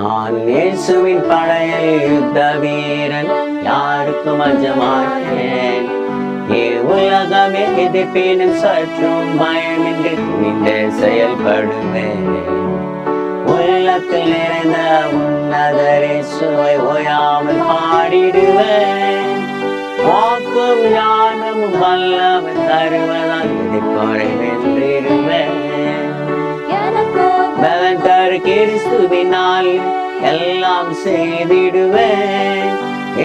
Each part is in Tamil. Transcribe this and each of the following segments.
நான் இயேசுவின் படையில் யுத்த வீரன், யாருக்கும் அஞ்சமாட்டேன். உலகமே எதிர்ப்பினும் சற்றும் பயமின்றி துணிந்து செயல்படுவேன். உள்ளத்தில் நிறைந்த உன்னதரே சுவை ஓயாமல் பாடிடுவேன். வாக்கும் ஞானமும் வல்லவன் தருவதால் இதை வென்றிடுவேன். பலன் தரு கிறிஸ்துவினால் எல்லாம் செய்திடுவேன்.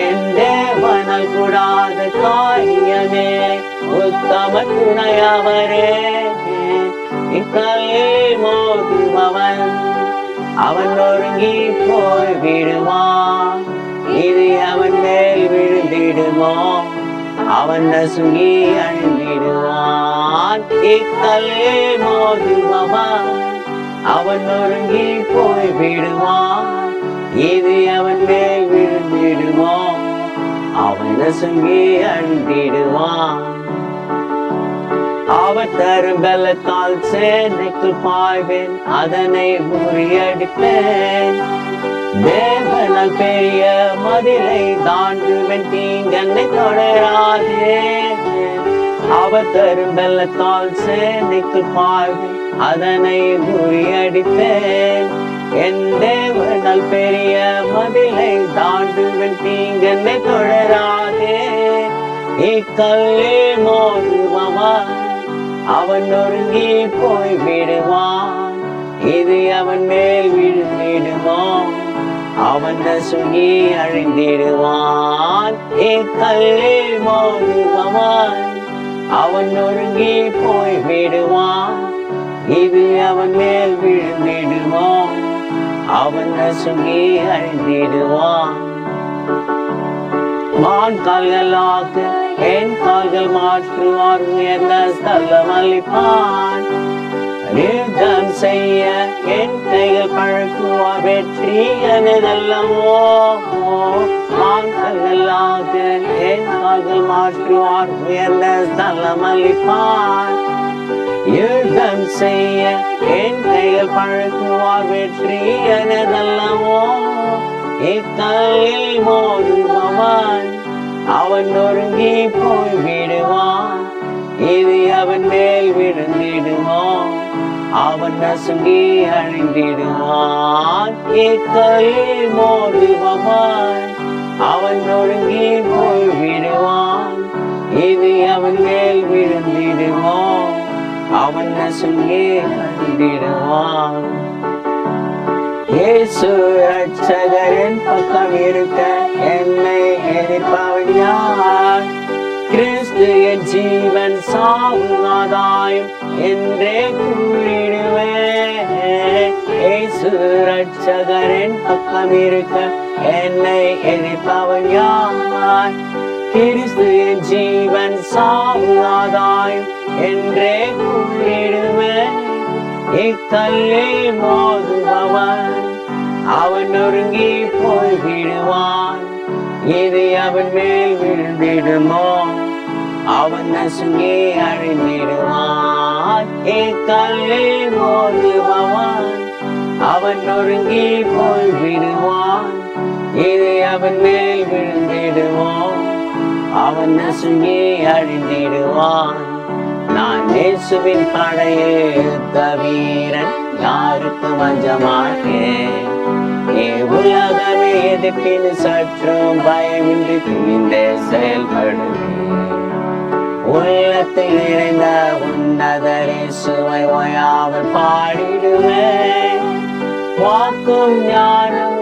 என் தேவனால் கூடாத காரியமே, உத்தம துணையவரே. இக்கல்லில் மோதுபவன் அவன் நொறுங்கி போய் விடுவான். இது அவன் மேல் விழுந்திடுமோ, அவன் நசுங்கி அழிந்திடுவான். இக்கல்லில் மோதுபவன் அவன் நொறுங்கி போய் விடுவான். இது அவன் மேல் விழுந்திடுமோ, அவன் நசுங்கி அழிந்திடுவான். அவர் தரும் பலத்தால் சேனைக்குள் பாய்வேன், அதனை முறியடிப்பேன். தேவனால் பெரிய மதிலை தாண்டுவேன், தீங்கன்னை தொடராதே. அவர் தரும் பலத்தால் சேனைக்குள் பாய்வேன், அதனை முறியடிப்பேன். என் தேவனால் பெரிய மதிலை தாண்டுவேன், தீங்கன்னை தொடராதே. இக்கல்லில் மோதுபவன் அவன் நொறுங்கி போய் விடுவான். இது அவன் மேல் விழுந்திடுமோ, அவன் நசுங்கி அழிந்திடுவான். இக்கல்லில் மோதுபவன் அவன் நொறுங்கி போய் விடுவான். இது அவன் மேல் விழுந்திடுமோ, அவன் நசுங்கி அழிந்திடுவான். மான் கால்களாக என் கால்கள் மாற்றுவார், உயர்ந்த ஸ்தலம் அளிப்பான். யுத்தம் செய்ய என் கைகள் பழக்குவார், வெற்றி எனதல்லவோ. மான் கால்களாக என் கால்கள் மாற்றுவார், உயர்ந்த ஸ்தலம் அளிப்பான். யுத்தம் செய்ய என் கைகள் பழக்குவார், வெற்றி எனதல்லவோ. இக்கல்லில் மோதுபவன் அவன் நொறுங்கி போய் விடுவான். இது அவன் மேல் விழுந்திடுமோ, அவன் நசுங்கி அழிந்திடுவான். இக்கல்லில் மோதுபவன் அவன் நொறுங்கி போய் விடுவான். இது அவன் மேல் விழுந்திடுமோ, அவன் நசுங்கி அழிந்திடுவான். இயேசு ரட்சகரின் பக்கம் இருக்க என்னை எதிர்ப்பவன் யார்? கிறிஸ்து என் ஜீவன் சாவும் ஆதாயம் என்றே கூறிடுவேன். இயேசு ரட்சகரின் பக்கம் இருக்க என்னை எதிர்ப்பவன் யார்? கிறிஸ்து என் ஜீவன் சாவும் ஆதாயம் என்றே கூறிடுவேன். இக்கல்லில் மோதுபவன் அவன் நொறுங்கி போய் விடுவான். இது அவன் மேல் விழுந்திடுமோ, அவன் நசுங்கி அழிந்திடுவான். இக்கல்லில் மோதுபவன் அவன் நொறுங்கி போய் விடுவான். இது அவன் மேல் விழுந்திடுமோ, அவன் நசுங்கி அழிந்திடுவான். நான் இயேசுவின் படையில் யுத்த வீரன், யாருக்கும் அஞ்சமாட்டேன். உலகமே எதிர்ப்பின் சற்றும் பயமின்றி துணிந்தே செயல்படுவேன். உள்ளத்தில் நிறைந்த உன்னதரே சுவை ஓயாமல் பாடிடுவேன். வாக்கும் ஞானம்